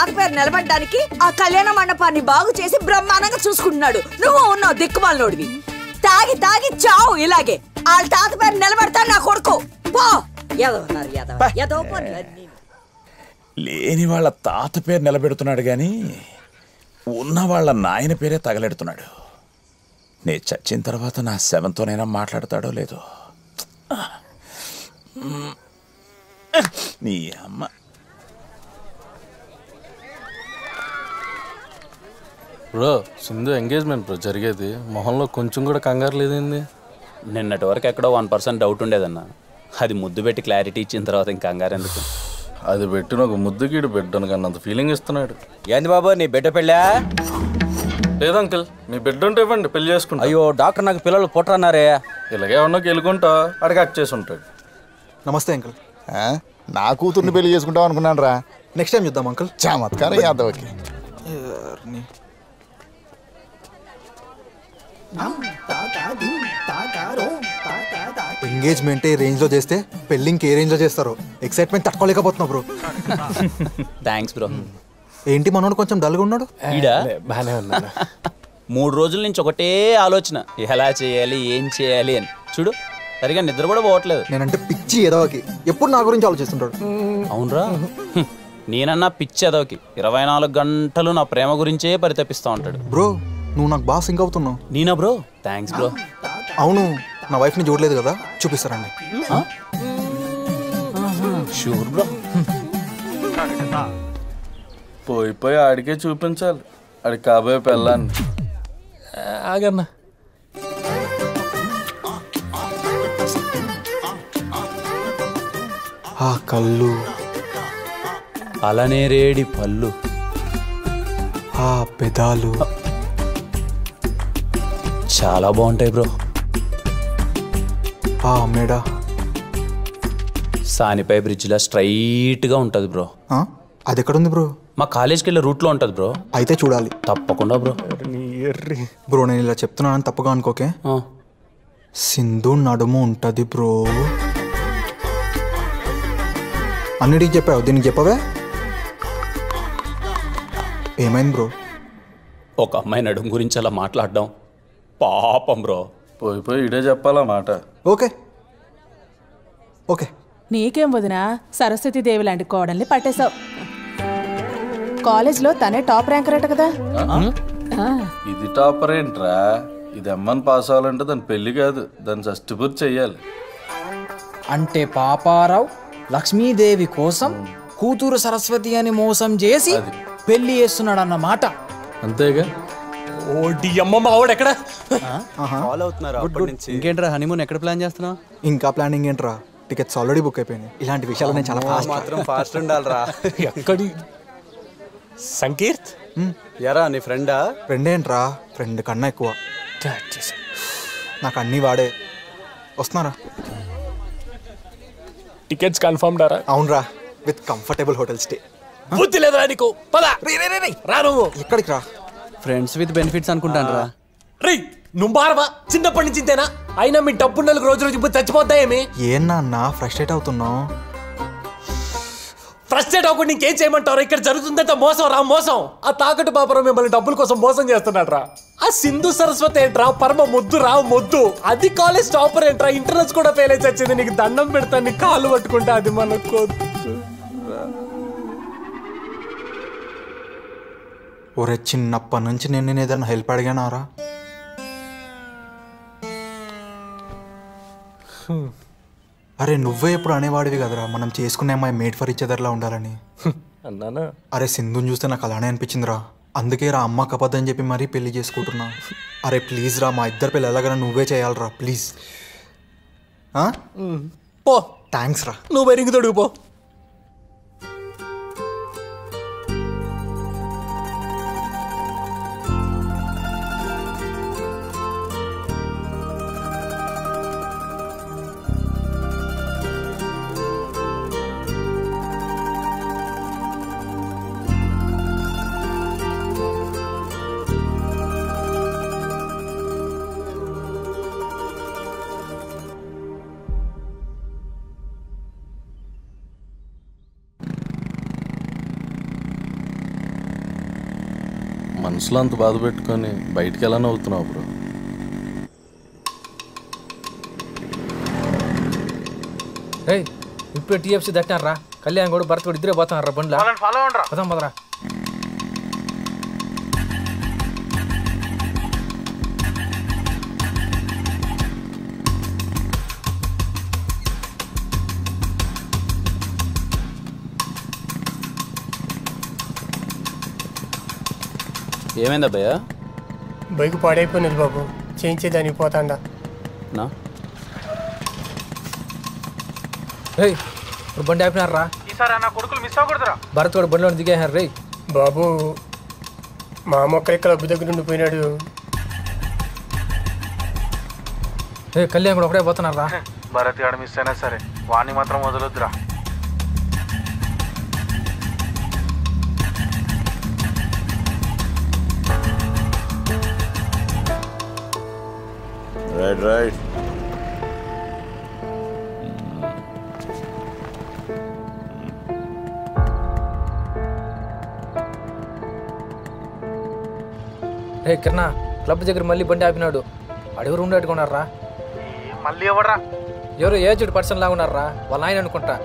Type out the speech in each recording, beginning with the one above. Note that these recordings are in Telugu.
తాత పేరు నిలబడడానికి ఆ కళ్యాణ మండపాన్ని బాగు చేసి బ్రహ్మాండంగా చూసుకుంటున్నాడు. నువ్వు ఉన్నావు దిక్కుమాలినోడివి. తాగి తాగి చావు ఇలాగే. వాళ్ళ తాత పేరు నిలబడతా నా కొడుకు. పో లేని వాళ్ళ తాత పేరు నిలబెడుతున్నాడు గాని ఉన్న వాళ్ళ నాయన పేరే తగలెడుతున్నాడు. నే చచ్చిన తర్వాత నా శవంతోనైనా మాట్లాడతాడో లేదో. నీ అమ్మ. బ్రో సింధు ఎంగేజ్మెంట్ బ్రో జరిగేది. మొహంలో కొంచెం కూడా కంగారు లేదండి. నిన్నటి వరకు ఎక్కడో 1% డౌట్ ఉండేదన్న. అది ముద్దు పెట్టి క్లారిటీ ఇచ్చిన తర్వాత ఇంకా కంగారు ఎందుకు? అది పెట్టిన ఒక ముద్దుగీడు బిడ్డను కన్నా అంత ఫీలింగ్ ఇస్తున్నాడు. ఏంది బాబు నీ బిడ్డ పెళ్ళా? లేదు అంకిల్, మీ బిడ్డ ఉంటే ఇవ్వండి, పెళ్లి చేసుకుంటా. అయ్యో డాక్టర్ నాకు పిల్లలు పుట్టరన్నారే. ఇలాగే ఉన్నా గెలుకుంటా అడిగి అక్ చేసి ఉంటాడు. నమస్తే అంకుల్. నా కూతుర్ని పెళ్లి చేసుకుంటాం అనుకున్నాను రా. నెక్స్ట్ టైం చూద్దాం అంకుల్. చమత్కారం యాదవ్కి. ఎంగేజ్మెంట్ ఏ రేంజ్ లో చేస్తే పెళ్లి ఇంకే రేంజ్ లో చేస్తారో ఎక్సైట్మెంట్ తట్టుకోలేకపోతున్నా బ్రో. Thanks bro. ఏంటి మనోడు కొంచెం డల్గా ఉన్నాడు? బానే ఉన్నాడు. 3 రోజుల నుంచి ఒకటే ఆలోచన, ఎలా చేయాలి ఏం చేయాలి అని. చూడు సరిగా నిద్ర కూడా పోవట్లేదు. నేనంటే పిచ్చి ఏదోకి ఎప్పుడు నా గురించి ఆలోచిస్తుంటాడు. అవునరా, నేనన్నా పిచ్చి ఏదోకి 24 గంటలు నా ప్రేమ గురించే పరితపిస్తూ ఉంటాడు. బ్రో నువ్వు నాకు బాగా సింక్ అవుతున్నావు. నేనా బ్రో? Thanks bro. అవును, నా వైఫ్ ని చూడలేదు కదా, చూపిస్తారండి. Sure bro. పోయి ఆడికే చూపించాలి, ఆడికి కాబోయే పెళ్ళాన్ని. ఆగన్నా. ఆ కళ్ళు, అలానే రేడి పళ్ళు, ఆ పెదాలు చాలా బాగుంటాయి బ్రో. ఆ మెడ సానిపై బ్రిడ్జ్లా స్ట్రైట్గా ఉంటుంది బ్రో. అది ఎక్కడుంది బ్రో? మా కాలేజ్కి వెళ్ళే రూట్లో ఉంటుంది బ్రో. అయితే చూడాలి తప్పకుండా బ్రో. బ్రో నేను ఇలా చెప్తున్నానని తప్పుగా అనుకోకే. సింధు నడుము ఉంటుంది బ్రో. అన్నిటికి చెప్పావు, దీనికి చెప్పవే? ఏమైంది బ్రో? ఒక అమ్మాయి నడుము గురించి అలా మాట్లాడడం పాపం బ్రో. పోయి ఇడే చెప్పాలా మాట. Okay okay. నీకేం వదినా, సరస్వతి దేవి లాంటి కోడల్ని పట్టేశావు. కాలేజ్లో తనే టాప్ ర్యాంకర్ అట కదా. ఇది టాపర్ ఏంట్రా? ఇది అమ్మని పాస్ అవ్వాలంటే దాని పెళ్లి కాదు, దాన్ని షష్టిపూర్తి చెయ్యాలి. అంటే పాపారావు లక్ష్మీదేవి కోసం కూతురు సరస్వతి అని మోసం చేసి పెళ్లి చేస్తున్నాడు అన్నమాట. అంతేగా. ఇంకేంట్రా హనీమూన్ ఎక్కడ ప్లాన్ చేస్తున్నావు? ఇంకా ప్లానింగ్ ఏంట్రా, టికెట్స్ ఆల్రెడీ బుక్ అయిపోయినాయి. ఇలాంటి విషయాలు నేను చాలా ఫాస్ట్ ఉండాలరా. ఎక్కడి సంకీర్త్ ఎరా నీ ఫ్రెండా? ఫ్రెండ్ ఏంట్రా, ఫ్రెండ్ కన్నా ఎక్కువ. నాకు అన్నీ వాడే. వస్తున్నారా? టికెట్స్ కన్ఫర్మ్ డారా? అవునరా, విత్ కంఫర్టబుల్ హోటల్ స్టే. బుద్ధి లేదురా నీకు? పద రా. నువ్వు ఎక్కడికి రా? ఫ్రెండ్స్ విత్ బెనిఫిట్స్ అనుకుంటాను రా. రే నువ్వు బారవా? చిన్నప్పటి నుంచి ఇంతేనా? అయినా మీ డబ్బు నెలకు రోజు ఇప్పుడు చచ్చిపోతాయేమి? ఏనా ఫ్రస్ట్రేట్ అవుతున్నావు? ఫ్రస్ట్రేట్ అవ్వకుండా ఇంకేం చేయమంటారు? ఇక్కడ జరుగుతుందంటే మోసం రా, మోసం. ఆ తాకట్టు పాపరం మిమ్మల్ని డబ్బుల కోసం మోసం చేస్తున్నాడు రా. ఆ సింధు సరస్వతి ఏంట్రా, పరమ మొద్దు రా మొద్దు. అది కాలేజ్ టాపర్ ఏంట్రా, ఇంటర్నల్స్ కూడా ఫెయిల్ అయితే వచ్చింది. నీకు దండం పెడతాను, నీ కాళ్ళు పట్టుకుంటా. అది మనకు ఒరే చిన్నప్పటి నుంచి నేను ఏదైనా హెల్ప్ అడిగానారా? అరే నువ్వే ఎప్పుడు అనేవాడివి కదరా, మనం చేసుకునే అమ్మాయి మేడ్ ఫర్ ఈచ్ అదర్లా ఉండాలని. అన్నానా? అరే సింధుని చూస్తే నాకు అలానే అనిపించిందిరా. అందుకే రా అమ్మ కపద్దని చెప్పి మరీ పెళ్లి చేసుకుంటున్నా. అరే ప్లీజ్ రా, మా ఇద్దరు పెళ్ళి ఎలాగైనా నువ్వే చేయాలరా ప్లీజ్. పో. థ్యాంక్స్ రా. నువ్వు బెరింగ్ తొడుగు పో. మనసులో అంత బాధ పెట్టుకొని బయటికి ఎలా నవ్వుతున్నావు బ్రో? ఇప్పుడు టీఎఫ్సీ దట్టారా, కళ్యాణ్ కూడా భరత్ కూడా ఇద్దరే పోతున్నారా బండ్లా. ఫాలో అవ్వండి, పదాం పదరా. ఏమైందా భయ్య? బైక్ పాడైపోయినది బాబు, చేయించేదానికి పోతాండా. నా ఇప్పుడు బండి ఆపినారా? ఈసారి నా కొడుకులు మిస్ అవ్వకూడదురా. భరత్ కూడా బండిలో దిగేసారు రే. బాబు మా మొక్క ఇక్కడ అబ్బు దగ్గర ఉండిపోయినాడు. కళ్యాణ్ కూడా ఒకటే పోతున్నారా? భరత్ గారు మిస్ అయినా సరే వాణ్ణి మాత్రం వదలొద్దురా. Right right. కిరణ్, క్లబ్ దగ్గర మళ్ళీ బండి ఆపినాడు. అడెవరు ఉండేట్టుకున్నారా? మళ్ళీ ఎవడరా? ఎవరు ఏజ్డ్ పర్సన్ లాగా ఉన్నారా, వాళ్ళ ఆయన అనుకుంటా.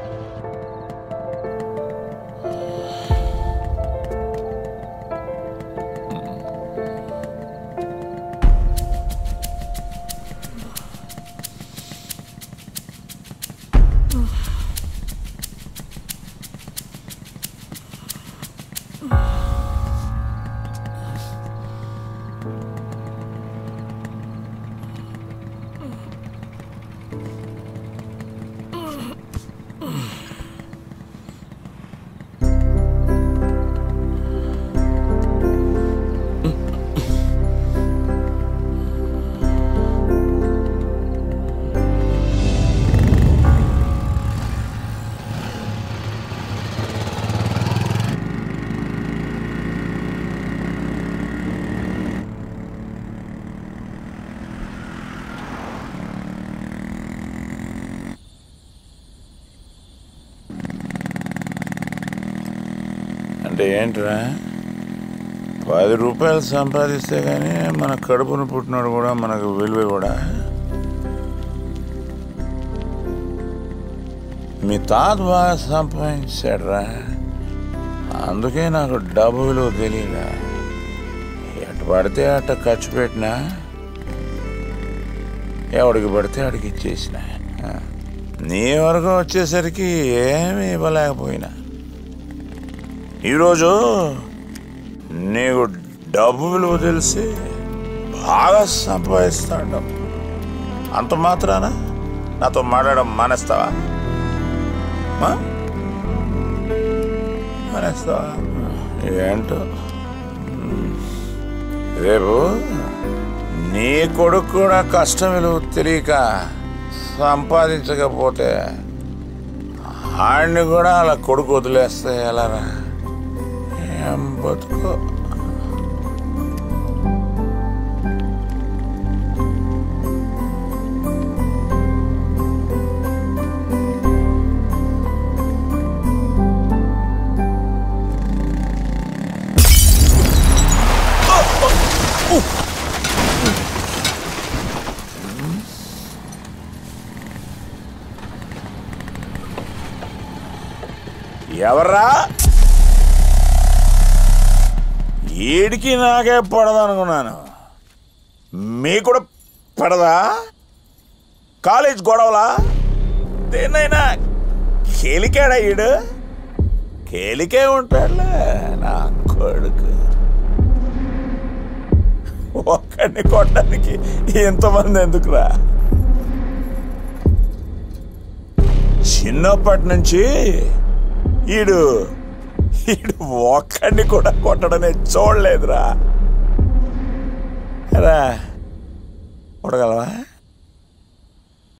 అంటే ఏంట్రా, 10 రూపాయలు సంపాదిస్తే కానీ మన కడుపును పుట్టినాడు కూడా మనకు విలువ కూడా. మీ తాత బాగా సంపాదించాడురా, అందుకే నాకు డబ్బు విలువ తెలియదా. ఎటు పడితే అట్ట ఖర్చు పెట్టినా, ఎవడికి పడితే అడిగి ఇచ్చేసిన. నీ వరకు వచ్చేసరికి ఏమీ ఇవ్వలేకపోయినా, ఈరోజు నీకు డబ్బు విలువ తెలిసి బాగా సంపాదిస్తాడు. అంత మాత్రాన నాతో మాట్లాడడం మానేస్తావా? మానేస్తావా ఏంటో. రేపు నీ కొడుకు కూడా కష్టం విలువ తెలియక సంపాదించకపోతే ఆడిని కూడా అలా కొడుకు వదిలేస్తే ఎలారా? ఏం బతుకో. ఎవర్రా? ఈడికి నాకే పడదనుకున్నాను, మీకు కూడా పడదా? కాలేజ్ గొడవలా? దేన్నైనా కేలికాడా ఈడు? కేలికే ఉంటాడులే నా కొడుకు. ఒక్కడిని కొట్టడానికి ఎంతమంది ఎందుకురా? చిన్నప్పటి నుంచి ఈడు ఒక్కడిని కూడా కొట్టడనే చూడలేదురా. రా కొట్టగలవా?